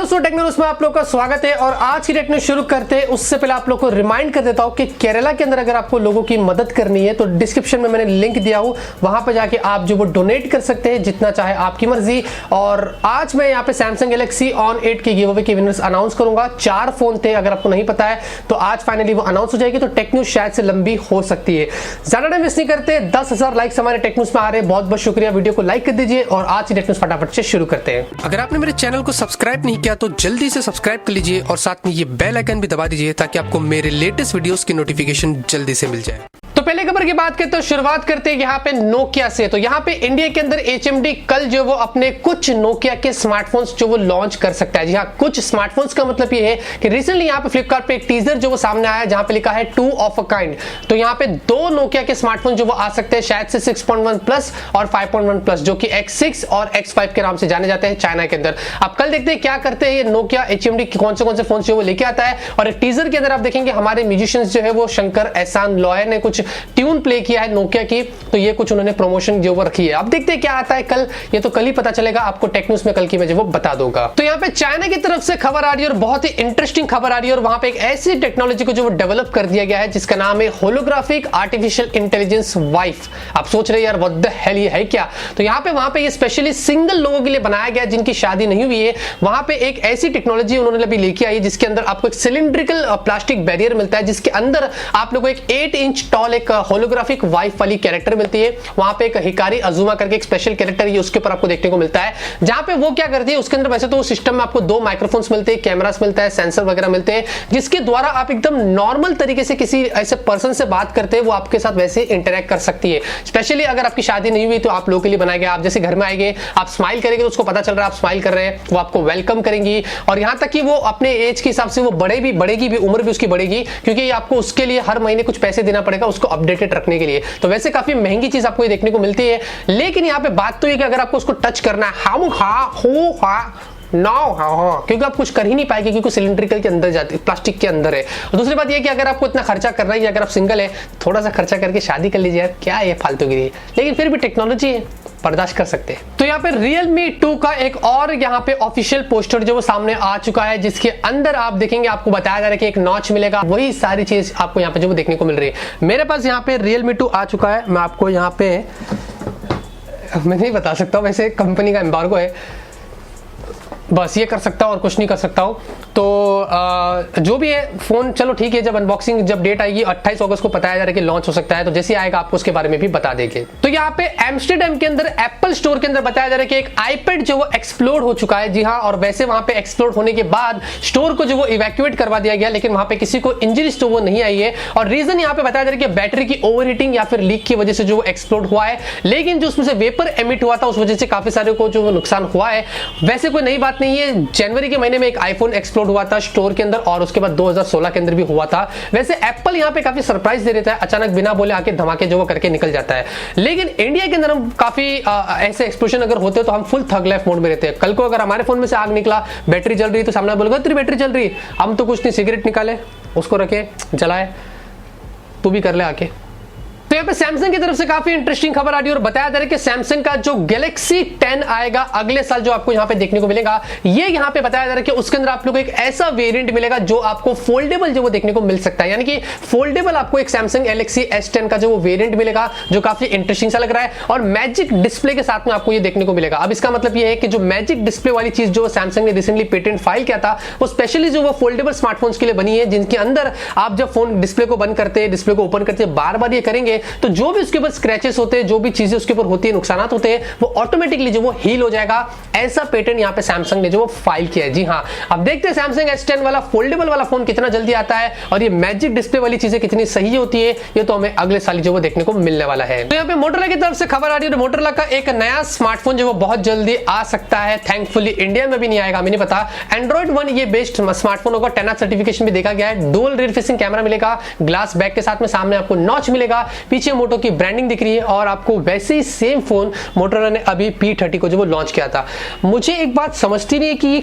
दोस्तों, tech news में आप लोग का स्वागत है। और आज की टेक न्यूज़ शुरू करते हैं उससे पहले आप लोग को रिमाइंड कर देता हूं कि केरला के अंदर अगर आपको लोगों की मदद करनी है तो डिस्क्रिप्शन में मैंने लिंक दिया हूं, वहां पर जाके आप जो वो डोनेट कर सकते हैं जितना चाहे, आपकी मर्जी। और आज मैं यहाँ पे सैमसंग गैलेक्सी ऑन 8 की गिव अवे के विनर्स अनाउंस करूंगा। 4 फोन थे, अगर आपको नहीं पता है तो आज फाइनली वो अनाउंस हो जाएगी। तो टेक न्यूज़ शायद से लंबी हो सकती है। ज्यादा टाइम मिस नहीं करते, 10,000 लाइक्स हमारे टेक न्यूज़ में आ रहे हैं। बहुत बहुत शुक्रिया, वीडियो को लाइक कर दीजिए और आज की टेक न्यूज़ फटाफट से शुरू करते हैं। अगर आपने मेरे चैनल को सब्सक्राइब नहीं किया तो जल्दी से सब्सक्राइब कर लीजिए और साथ में ये बेल आइकन भी दबा दीजिए ताकि आपको मेरे लेटेस्ट वीडियोस की नोटिफिकेशन जल्दी से मिल जाए। तो पहले खबर की बात करते हैं, शुरुआत करते हैं यहाँ पे नोकिया से। तो यहाँ पे इंडिया के अंदर HMD कल जो वो अपने कुछ नोकिया के स्मार्टफोन्स जो वो लॉन्च कर सकता है। जी हाँ, कुछ स्मार्टफोन्स का मतलब ये है कि रिसेंटली यहाँ पे फ्लिपकार्ट पे एक टीजर जो वो सामने आया जहाँ पे लिखा है 2 ऑफ अ काइंड। तो यहाँ पे 2 नोकिया के स्मार्टफोन जो वो आ सकते हैं, शायद से 6.1 प्लस और 5.1 प्लस, जो कि X6 और X5 के नाम से जाने जाते हैं चाइना के अंदर। अब कल देखते हैं क्या करते हैं ये नोकिया HMD कौन से फोन जो वो लेके आता है। और एक टीजर के अंदर आप देखेंगे हमारे म्यूजिशियंस जो है वो शंकर एहसान लॉयर ने कुछ ट्यून प्ले किया है नोकिया की, तो ये कुछ उन्होंने प्रमोशन जो वो रखी है। अब देखते हैं क्या आता है कल, ये तो कल ही पता चलेगा। आपको टेक न्यूज़ में कल की मैं जो वो बता दूंगा। तो यहाँ पे चाइना की तरफ से खबर आ रही है और बहुत ही इंटरेस्टिंग खबर आ रही है। और वहां पे एक ऐसी टेक्नोलॉजी को जो वो डेवलप कर दिया गया है जिसका नाम है होलोग्राफिक आर्टिफिशियल इंटेलिजेंस वाइफ। आप सोच रहे हैं यार व्हाट द हेल ये है क्या? तो यहाँ पे वहां पे ये स्पेशली सिंगल लोगों के लिए बनाया गया जिनकी शादी नहीं हुई है। वहां पे एक ऐसी टेक्नोलॉजी उन्होंने अभी लेके आई जिसके अंदर आपको एक सिलिंड्रिकल प्लास्टिक बैरियर मिलता है, जिसके अंदर आप लोगों को एक 8 इंच टॉल एक होलोग्राफिक वाइफ वाली कैरेक्टर मिलती है। वहां पे एक हिकारी अजुमा करके एक स्पेशल कैरेक्टर ये उसके ऊपर आपको देखने को मिलता है, जहां पे वो क्या करती है उसके अंदर वैसे तो सिस्टम में आपको 2 माइक्रोफोन्स मिलते हैं, कैमरास मिलता है, सेंसर वगैरह मिलते हैं, जिसके द्वारा आप एकदम नॉर्मल तरीके से किसी ऐसे पर्सन से बात करते हैं वो आपके साथ वैसे इंटरेक्ट कर सकती है। स्पेशली अगर आपकी शादी नहीं हुई तो आप लोगों के लिए बनाया गया। आप जैसे घर में आएंगे, आप स्माइल करेंगे तो उसको पता चल रहा है आप स्माइल कर रहे हैं, वो आपको वेलकम करेंगी। और यहां तक कि वो अपने एज के हिसाब से वो बढ़ेगी भी, उम्र भी उसकी बढ़ेगी, क्योंकि आपको उसके लिए हर महीने कुछ पैसे देना पड़ेगा उसको अपडेटेड रखने के लिए। तो वैसे काफी महंगी चीज आपको ये देखने को मिलती है। लेकिन यहाँ पे बात तो ये कि अगर आपको उसको टच करना है क्योंकि आप कुछ कर ही नहीं पाएंगे क्योंकि सिलिंड्रिकल के अंदर जाती है, प्लास्टिक के अंदर है। और दूसरी बात ये कि अगर आपको इतना खर्चा करना है, अगर आप सिंगल है थोड़ा सा खर्चा करके शादी कर लीजिए यार, क्या है फालतूगिरी। लेकिन फिर भी टेक्नोलॉजी है, बर्दाश्त कर सकते हैं। तो यहाँ पे Realme 2 का एक और यहाँ पे ऑफिशियल पोस्टर जो वो सामने आ चुका है, जिसके अंदर आप देखेंगे आपको बताया जा रहा है कि एक नॉच मिलेगा। वही सारी चीज आपको यहाँ पे जो वो देखने को मिल रही है। मेरे पास यहाँ पे Realme 2 आ चुका है। मैं आपको यहाँ पे मैं नहीं बता सकता, वैसे कंपनी का एम्बार्गो है, बस ये कर सकता हूँ और कुछ नहीं कर सकता हूँ। तो जो भी है फोन, चलो ठीक है, जब अनबॉक्सिंग जब डेट आएगी 28 अगस्त को बताया जा रहा है कि लॉन्च हो सकता है, तो जैसे आएगा आपको उसके बारे में भी बता देंगे। तो यहाँ पे एम्स्टरडम के अंदर एप्पल स्टोर के अंदर बताया जा रहा है कि एक आईपैड जो वो एक्सप्लोड हो चुका है। जी हाँ, और वैसे वहां पे एक्सप्लोड होने के बाद स्टोर को जो वो इवैक्यूएट करवा दिया गया, लेकिन वहां पे किसी को इंजरीज तो वो नहीं आई है। और रीजन यहाँ पे बताया जा रहा है कि बैटरी की ओवरहीटिंग या फिर लीक की वजह से जो वो एक्सप्लोड हुआ है, लेकिन जो उसमें से वेपर एमिट हुआ था उस वजह से काफी सारे को जो नुकसान हुआ है। वैसे कोई नई बात नहीं है, जनवरी के महीने में एक आईफोन एक्सप्लोड हुआ था स्टोर के अंदर और उसके बाद 2016 के अंदर भी हुआ था। वैसे एप्पल यहाँ पे काफी सरप्राइज दे देता है, अचानक बिना बोले आके धमाके जो वो करके निकल जाता है। लेकिन इंडिया के अंदर हम काफी ऐसे एक्सप्लोजन अगर होते तो हम फुल थग लाइफ मोड में रहते हैं। कल को अगर हमारे फोन में से आग निकला, बैटरी जल रही, तो सामने बोलेगा तेरी बैटरी जल रही, हम तो कुछ नहीं, सिगरेट निकाले उसको रखे जलाए, तू भी कर ले आके। तो यहाँ पे सैमसंग की तरफ से काफी इंटरेस्टिंग खबर आ रही है और बताया जा रहा है कि सैमसंग का जो गैलेक्सी 10 आएगा अगले साल, जो आपको यहाँ पे देखने को मिलेगा, ये यहाँ पे बताया जा रहा है कि उसके अंदर आप लोग को एक ऐसा वेरिएंट मिलेगा जो आपको फोल्डेबल जो वो देखने को मिल सकता है। यानी कि फोल्डेबल आपको एक सैमसंग गैलेक्सी S10 का जो वो वेरिएंट मिलेगा, जो काफी इंटरेस्टिंग सा लग रहा है और मैजिक डिस्प्ले के साथ में आपको ये देखने को मिलेगा। अब इसका मतलब ये है कि जो मैजिक डिस्प्ले वाली चीज जो सैमसंग ने रिसेंटली पेटेंट फाइल किया था, वो स्पेशली जो वो फोल्डेबल स्मार्टफोन्स के लिए बनी है, जिनके अंदर आप जब फोन डिस्प्ले को बंद करते हैं, डिस्प्ले को ओपन करते हैं, बार बार ये करेंगे तो जो भी उसके ऊपर स्क्रैचेस होते हैं, जो भी चीजें उसके ऊपर होती है, नुकसान होते हैं, वो ऑटोमेटिकली जो वो हील हो जाएगा। ऐसा पेटेंट यहाँ पे सैमसंग ने जो वो फाइल किया है। जी हाँ, अब देखते हैं सैमसंग S10 वाला फोल्डेबल वाला फोन कितना जल्दी आता है और ये मैजिक डिस्प्ले वाली चीजें कितनी सही होती है, ये तो हमें अगले साल जो वो देखने को मिलने वाला है। तो यहाँ पे मोटोरोला की तरफ से खबर आ रही है, मोटोरोला का एक नया स्मार्टफोन जो वो बहुत जल्दी आ सकता है। थैंकफुली इंडिया में भी नहीं आएगा, हमें नहीं पता। Android One ये बेस्ड स्मार्टफोन होगा, 10 सर्टिफिकेशन भी देखा गया है, डुअल रियर फेसिंग कैमरा मिलेगा, ग्लास बैक के साथ में सामने आपको नॉच मिलेगा, पीछे मोटो की ब्रांडिंग दिख रही है और आपको वैसे ही सेम फोन मोटोरोला ने अभी P30 को जो वो लॉन्च किया था। मुझे एक बात समझती नहीं है कि ये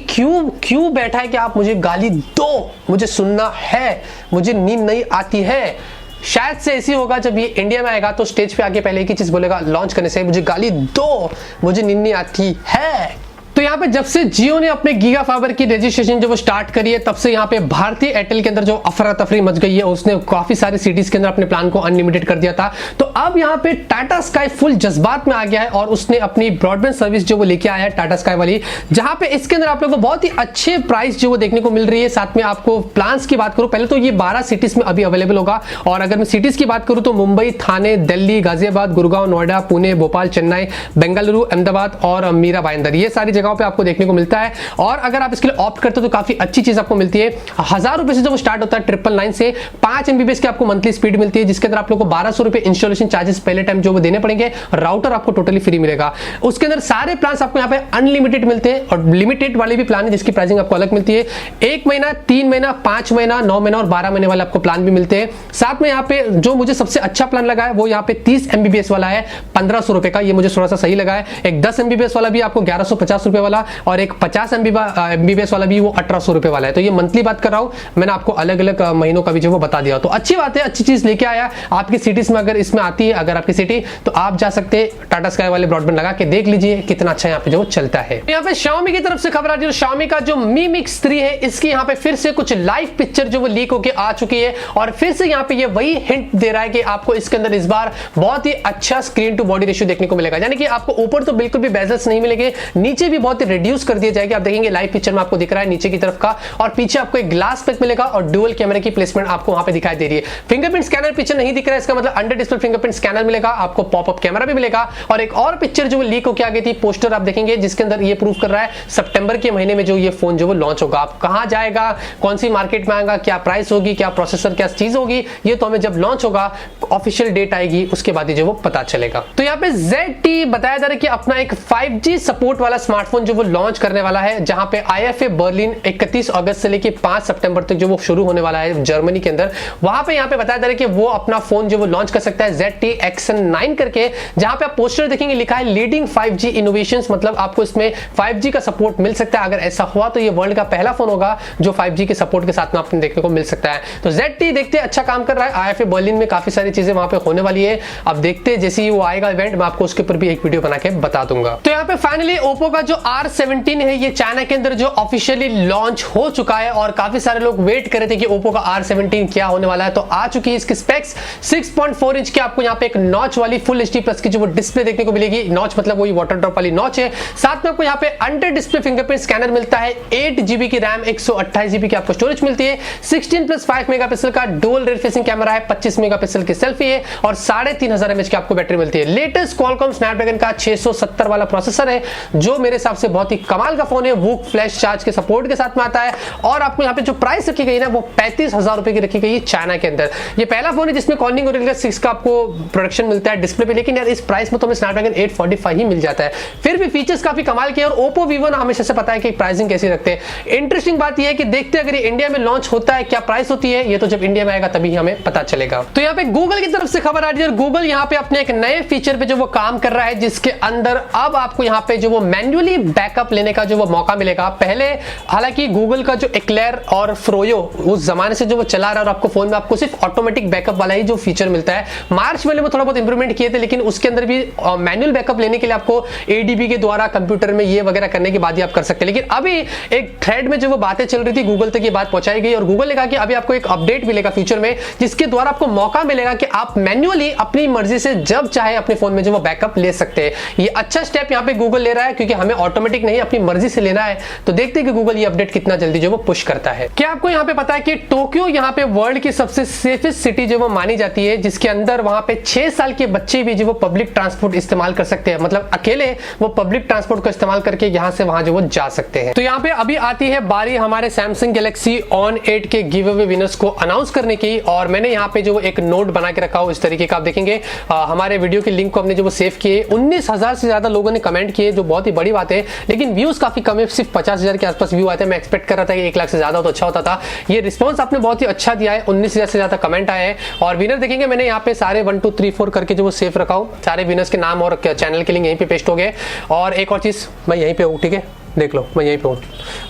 क्यों बैठा है कि आप मुझे गाली दो, मुझे सुनना है, मुझे नींद नहीं आती है। शायद से ऐसी होगा जब ये इंडिया में आएगा तो स्टेज पे आके पहले एक ही चीज बोलेगा लॉन्च करने से, मुझे गाली दो, मुझे नींद नहीं आती है। तो यहाँ पे जब से जियो ने अपने गीगा फाइबर की रजिस्ट्रेशन जो वो स्टार्ट करी है, तब से यहाँ पे भारतीय एयरटेल के अंदर जो अफरा तफरी मच गई है, उसने काफी सारी सिटीज के अंदर अपने प्लान को अनलिमिटेड कर दिया था। तो अब यहाँ पे टाटा स्काई फुल जज्बात में आ गया है और उसने अपनी ब्रॉडबैंड सर्विस जो वो लेके आया है टाटा स्काई वाली, जहां पे इसके अंदर आप लोगों को बहुत ही अच्छे प्राइस जो वो देखने को मिल रही है। साथ में आपको प्लान्स की बात करूं, पहले तो ये 12 सिटीज में अभी अवेलेबल होगा, और अगर मैं सिटीज की बात करूं तो मुंबई, थाने, दिल्ली, गाजियाबाद, गुड़गांव, नोएडा, पुणे, भोपाल, चेन्नई, बेंगलुरु, अहमदाबाद और मीरा भाईंदर, ये सारी जगहों पे आपको देखने को मिलता है। और अगर आप इसके लिए ऑप्ट करते हो तो काफी अच्छी चीज आपको मिलती है। 1000 रुपए से जो स्टार्ट होता है 999 से 5 MBPS की आपको मंथली स्पीड मिलती है, जिसके अंदर आप लोग को 1200 रुपए इंस्टॉलेशन चार्जेस पहले टाइम जो वो देने पड़ेंगे। राउटर आपको टोटली फ्री मिलेगा। उसके अंदर सारे प्लान आपको यहाँ पे अनलिमिटेड मिलते हैं और लिमिटेड वाले भी प्लान है जिसकी प्राइसिंग आपको अलग मिलती है। 1 महीना, 3 महीना, 5 महीना, 9 महीना और 12 महीने वाले आपको प्लान भी मिलते हैं। साथ में यहाँ पे जो मुझे सबसे अच्छा प्लान लगा है वो यहाँ पे 30 MBPS वाला है 1500 रुपए का, ये मुझे थोड़ा सा सही लगा है। एक 10 MBPS वाला भी आपको 1150 रुपए वाला, और एक 50 MBPS वाला भी वो 1800 रुपए वाला है। तो ये मंथली बात कर रहा हूं, मैंने आपको अलग अलग महीनों का भी जो वो बता दिया। तो अच्छी बात है, अच्छी चीज लेके आया आपकी सिटीज में। अगर इसमें आती है, अगर आपकी सिटी, तो आप जा सकते हैं टाटा स्काई वाले ब्रॉडबैंड लगा के देख लीजिए कितना अच्छा यहाँ पे जो चलता है। यहाँ पे Xiaomi की तरफ से खबर आ रही है, Xiaomi का जो Mi Mix 3 है, इसकी यहाँ पे फिर से कुछ लाइव पिक्चर जो वो लीक होके आ चुकी है, और फिर से यहाँ पे ये वही हिंट दे रहा है कि आपको इसके अंदर इस बार बहुत ही अच्छा स्क्रीन टू बॉडी रेशियो देखने को मिलेगा। यानी कि आपको ऊपर तो बिल्कुल भी बेजल्स नहीं मिलेंगे, नीचे भी बहुत ही रिड्यूस कर दिया जाएगा। आप देखेंगे लाइव पिक्चर में आपको दिख रहा है नीचे की तरफ का, और पीछे आपको एक ग्लास पैक मिलेगा और डुअल कैमरे की प्लेसमेंट आपको वहां पे दिखाई दे रही है। फिंगरप्रिंट स्कैनर पीछे नहीं दिख रहा है, इसका मतलब अंडर डिस्प्ले फिंगरप्रिंट स्कैनर मिलेगा, आपको पॉपअप कैमरा भी मिलेगा। और एक और पिक्चर जो लीक होकर आ गई थी, पोस्टर आप देखेंगे, जिसके अंदर ये प्रूफ कर रहा है सितंबर के महीने में जो ये फोन जो वो लॉन्च होगा। आप कहां जाएगा, कौन सी मार्केट में आएगा, क्या प्राइस होगी, क्या प्रोसेसर, क्या चीज होगी, ये तो हमें जब लॉन्च होगा, ऑफिशियल डेट आएगी, उसके बाद ही जो वो पता चलेगा। तो यहाँ पे ZTE बताया जा रहा है कि अपना एक 5G सपोर्ट वाला स्मार्टफोन जो वो लॉन्च करने वाला है, जहां पे IFA बर्लिन 31 अगस्त से लेकर 5 सितंबर तक जो वो शुरू होने वाला है जर्मनी के अंदर। वहां पे यहाँ पे बताया जा रहा है कि वो अपना फोन जो वो लॉन्च कर सकता है ZTE Action 9 करके, जहां पे आप पोस्टर देखेंगे लिखा है लीडिंग 5G इनोवेशंस, मतलब आपको इसमें 5G का सपोर्ट मिल सकता है। अगर ऐसा हुआ तो ये वर्ल्ड का पहला फोन होगा जो 5G के सपोर्ट के साथ में आपको देखने को मिल सकता है। तो ZTE देखते हैं, अच्छा काम कर रहा है। IFA बर्लिन में काफी सारी चीजें वहां पे होने वाली है। अब देखते हैं जैसे ही वो आएगा इवेंट, मैं आपको उसके ऊपर भी एक वीडियो बना के बता दूंगा। तो यहाँ पे फाइनली ओप्पो का जो R17 है, ये चाइना के अंदर जो ऑफिशियली लॉन्च हो चुका है, और काफी सारे लोग वेट कर रहे थे कि ओप्पो का R17 क्या होने वाला है। तो आ चुकी है इसकी स्पेक्स 6.4 इंच की, आपको यहाँ पे एक नॉच वाली फुल HD प्लस की जो वो डिस्प्ले देखने को मिलेगी। नॉच मतलब वही वाटर ड्रॉप वाली नॉच है। साथ में आपको यहाँ पे अंडर डिस्प्ले फिंगरप्रिंट स्कैनर मिलता है, 8 GB की रैम, 128 GB की आपको स्टोरेज मिलती है, 16+5 मेगापिक्सल का डुअल रेयर फेसिंग कैमरा है, 25 मेगापिक्सल की सेल्फी है, और 3500 mAh की आपको बैटरी मिलती है। लेटेस्ट क्वालकॉम स्नैपड्रैगन का 670 वाला प्रोसेसर है, जो मेरे हिसाब से बहुत ही कमाल का फोन है। वो फ्लैश चार्ज के सपोर्ट के साथ में आता है। और आपको यहाँ पे जो प्राइस रखी गई ना, वो 35,000 रुपए की रखी गई है चाइना के अंदर। ये पहला फोन है जिसमें कॉर्निंग गोरिल्ला 6 का आपको प्रोडक्शन मिलता है डिस्प्ले पे, लेकिन यार इस प्राइस में तो हमें स्नैपड्रैगन 845 ही मिल जाता है। फिर भी फीचर्स काफी कमाल के, और ओप्पो वीवो ना हमेशा से पता है कि प्राइसिंग कैसी रखते हैं। इंटरेस्टिंग बात यह है कि देखते हैं अगर ये इंडिया में लॉन्च होता है क्या प्राइस होती है, ये तो जब इंडिया में आएगा तभी हमें पता चलेगा। तो यहाँ पे गूगल की तरफ से खबर आ रही है, और गूगल यहाँ पे अपने एक नए फीचर पे जो वो काम कर रहा है, जिसके अंदर अब आपको यहाँ पे जो वो मैन्युअली बैकअप लेने का जो वो मौका मिलेगा। पहले हालांकि गूगल का जो एक्लेयर और फ्रोयो उस जमाने से जो वो चला रहा है, और आपको फोन में आपको सिर्फ ऑटोमेटिक बैकअप वाला ही जो फीचर मिलता है। मार्च महीने में थोड़ा बहुत इंप्रूवमेंट किए थे, लेकिन उसके अंदर भी मैनुअल बैकअप लेने के लिए आपको ADB के द्वारा कंप्यूटर में ये वगैरह करने के बाद ही आप कर सकते हैं। लेकिन अभी एक थ्रेड में जो वो बातें चल रही थी, गूगल तक ये बात पहुंचाई गई, और गूगल ने कहा कि अभी आपको एक अपडेट मिलेगा फ्यूचर में, जिसके द्वारा आपको मौका मिलेगा कि आप मैन्युअली अपनी मर्जी से जब चाहे अपने फोन में जो वो बैकअप ले सकते हैं। ये अच्छा स्टेप यहाँ पे गूगल ले रहा है, क्योंकि हमें ऑटोमेटिक नहीं अपनी मर्जी से लेना है। तो देखते हैं कि गूगल ये अपडेट कितना जल्दी जो वो पुश करता है। क्या आपको यहाँ पे पता है कि टोक्यो यहाँ पे वर्ल्ड की सबसे सेफेस्ट सिटी जो वो मानी जाती है, जिसके अंदर वहां पे 6 साल के बच्चे भी जो वो पब्लिक ट्रांसपोर्ट इस्तेमाल कर सकते हैं, मतलब अकेले वो पब्लिक ट्रांसपोर्ट को इस्तेमाल करके यहाँ से वहां जो वो जा सकते हैं। तो यहाँ पे अभी आती है बारी हमारे सैमसंग गैलेक्सी ऑन 8 के गिव अवे विनर्स को अनाउंस करने की, और मैंने यहाँ पे जो वो एक नोट बना के रखा हो इस तरीके का। आप देखेंगे हमारे वीडियो के लिंक को हमने जो वो सेव किए, 19,000 से ज्यादा लोगों ने कमेंट किए, जो बहुत ही बड़ी बात है। लेकिन व्यूज काफी कम है, सिर्फ 50,000 के आसपास व्यू आए थे। मैं एक्सपेक्ट कर रहा था कि 1 लाख से ज्यादा हो तो अच्छा होता था। ये रिस्पॉन्स आपने बहुत ही अच्छा दिया है, 19,000 से ज्यादा कमेंट आए हैं। और विनर देखेंगे मैंने यहाँ पे सारे 1 2 3 4 करके जो वो सेव रखा हूँ, सारे विनर्स के नाम और चैनल के लिंक यहीं पे पेस्ट हो गए। और एक और चीज मैं यहीं पे हूँ, ठीक है, देख लो मैं यहीं पे हूँ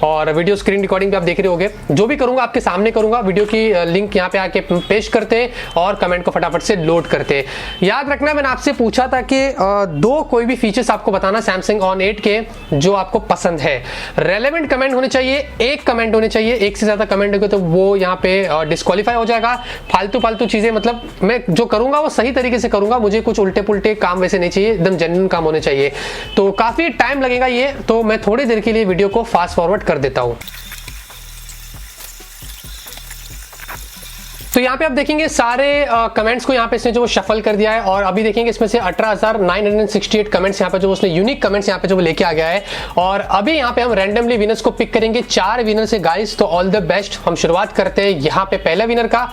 और वीडियो स्क्रीन रिकॉर्डिंग पे आप देख रहे होगे। जो भी करूंगा आपके सामने करूंगा। वीडियो की लिंक यहाँ पे आके पेस्ट करते और कमेंट को फटाफट से लोड करते। याद रखना मैंने आपसे पूछा था कि दो कोई भी फीचर्स आपको बताना सैमसंग ऑन 8 के जो आपको पसंद है। रेलेवेंट कमेंट होने चाहिए, एक कमेंट होने चाहिए। एक से ज्यादा कमेंट होगा तो वो यहाँ पे डिस्क्वालीफाई हो जाएगा। फालतू चीजें मतलब मैं जो करूंगा वो सही तरीके से करूंगा। मुझे कुछ उल्टे पुल्टे काम वैसे नहीं चाहिए, एकदम जेन्युइन काम होने चाहिए। तो काफी टाइम लगेगा ये, तो मैं थोड़ी देर के लिए वीडियो को फास्ट फॉरवर्ड कर देता हूं। तो यहाँ पे आप देखेंगे सारे कमेंट्स को यहाँ पे इसने जो वो शफल कर दिया है और अभी देखेंगे इसमें से 18,968 कमेंट्स यहाँ पे जो उसने यूनिक कमेंट्स यहाँ पे जो वो लेके आ गया है। और अभी यहाँ पे हम रैंडमली विनर्स को पिक करेंगे, 4 विनर से गाइस। तो ऑल द बेस्ट। हम शुरुआत करते हैं यहाँ पे पहला विनर का।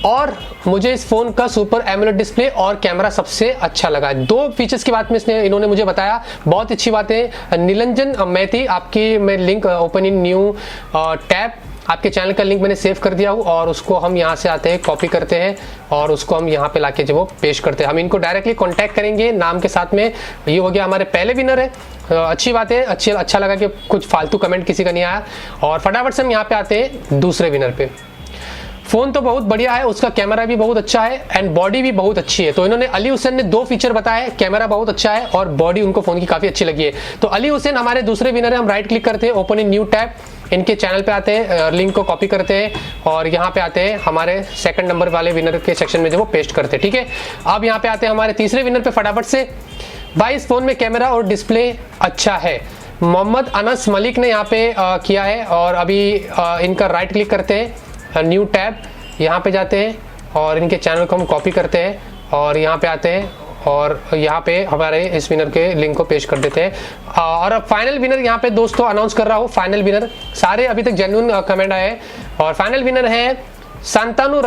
और मुझे इस फोन का सुपर एमोलेड डिस्प्ले और कैमरा सबसे अच्छा लगा। 2 फीचर्स की बात में इन्होंने मुझे बताया, बहुत अच्छी बातें। निरंजन मैथी, आपकी मैं link open in new tab, आपके चैनल का लिंक मैंने सेव कर दिया हूँ और उसको हम यहाँ से आते हैं कॉपी करते हैं और उसको हम यहाँ पे लाके जो वो पेश करते हैं। हम इनको डायरेक्टली कांटेक्ट करेंगे नाम के साथ में। ये हो गया हमारे पहले विनर है। अच्छी बात है, अच्छा लगा कि कुछ फालतू कमेंट किसी का नहीं आया। और फटाफट से हम यहाँ पे आते हैं दूसरे विनर पे। फोन तो बहुत बढ़िया है, उसका कैमरा भी बहुत अच्छा है एंड बॉडी भी बहुत अच्छी है। तो इन्होंने अली हुसैन ने 2 फीचर बताए, कैमरा बहुत अच्छा है और बॉडी उनको फोन की काफी अच्छी लगी है। तो अली हुसैन हमारे दूसरे विनर है। हम राइट क्लिक करते हैं, ओपन इन न्यू टैब, इनके चैनल पे आते हैं, लिंक को कॉपी करते हैं और यहाँ पे आते हैं हमारे सेकंड नंबर वाले विनर के सेक्शन में जो वो पेस्ट करते हैं। ठीक है, अब यहाँ पे आते हैं हमारे तीसरे विनर पे फटाफट से। भाई इस फोन में कैमरा और डिस्प्ले अच्छा है। मोहम्मद अनस मलिक ने यहाँ पे किया है और अभी इनका राइट क्लिक करते हैं, न्यू टैब, यहाँ पे जाते हैं और इनके चैनल को हम कॉपी करते हैं और यहाँ पे आते हैं और यहाँ पे हमारे इस विनर के लिंक को पेश कर देते हैं। और अब फाइनल विनर यहाँ पे दोस्तों अनाउंस कर रहा हूँ। फाइनल विनर, सारे अभी तक जेन्युइन कमेंट आए हैं और फाइनल विनर है शांतानु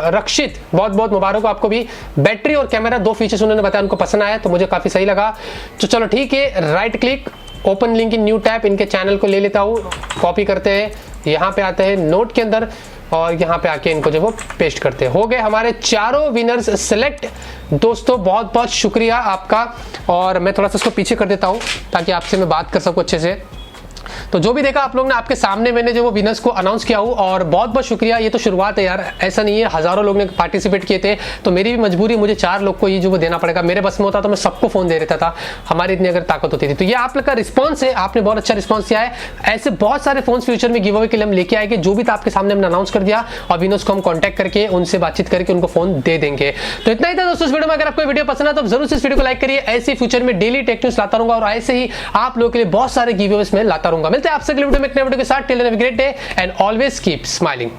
रक्षित। बहुत बहुत मुबारक हो आपको भी। बैटरी और कैमरा 2 फीचर्स उन्होंने बताया उनको पसंद आया, तो मुझे काफी सही लगा। तो चलो ठीक है, right click, open link in new tab, इनके चैनल को ले लेता हूँ, कॉपी करते हैं, यहाँ पे आते हैं नोट के अंदर और यहाँ पे आके इनको जो वो पेस्ट करते हैं। हो गए हमारे चारों विनर्स सिलेक्ट। दोस्तों बहुत बहुत शुक्रिया आपका। और मैं थोड़ा सा इसको पीछे कर देता हूँ ताकि आपसे मैं बात कर सकूँ अच्छे से। तो जो भी देखा आप लोग ने, आपके सामने मैंने जो वो विनर्स को अनाउंस किया हूँ और बहुत बहुत शुक्रिया। ये तो शुरुआत है यार, ऐसा नहीं है, हजारों लोग ने पार्टिसिपेट किए थे। तो मेरी भी मजबूरी, मुझे 4 लोग को ये जो वो देना पड़ेगा। मेरे बस में होता तो मैं सबको फोन दे देता था, हमारी इतनी अगर ताकत होती थी। तो ये आप लोग का रिस्पॉन्स है, आपने बहुत अच्छा रिस्पॉन्स किया है। ऐसे बहुत सारे फोन फ्यूचर में गिव अवे के लिए हम लेके आएंगे, जो भी था आपके सामने हमने अनाउंस कर दिया और विनर्स को हम कॉन्टैक्ट करके उनसे बातचीत करके उनको फोन दे देंगे। तो इतना ही था दोस्तों इस वीडियो में। अगर आपको वीडियो पसंद है तो जरूर से इस वीडियो को लाइक करिए। ऐसे फ्यूचर में डेली टेक न्यूज लाता रहूंगा और ऐसे ही आप लोगों के लिए बहुत सारे गिव अवेज में लाता रहूंगा। मिलते हैं आपसे अगले वीडियो में एक नए वीडियो के साथ। Till then have a great day and always keep smiling.